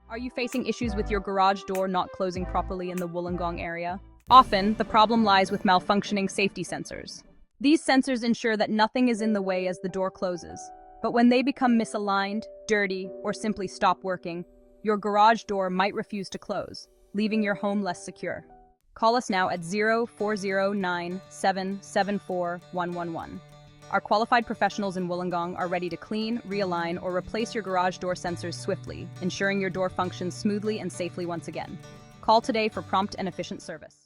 Are you facing issues with your garage door not closing properly in the Wollongong area? Often, the problem lies with malfunctioning safety sensors. These sensors ensure that nothing is in the way as the door closes. But when they become misaligned, dirty, or simply stop working, your garage door might refuse to close, leaving your home less secure. Call us now at 0409774111. Our qualified professionals in Wollongong are ready to clean, realign, or replace your garage door sensors swiftly, ensuring your door functions smoothly and safely once again. Call today for prompt and efficient service.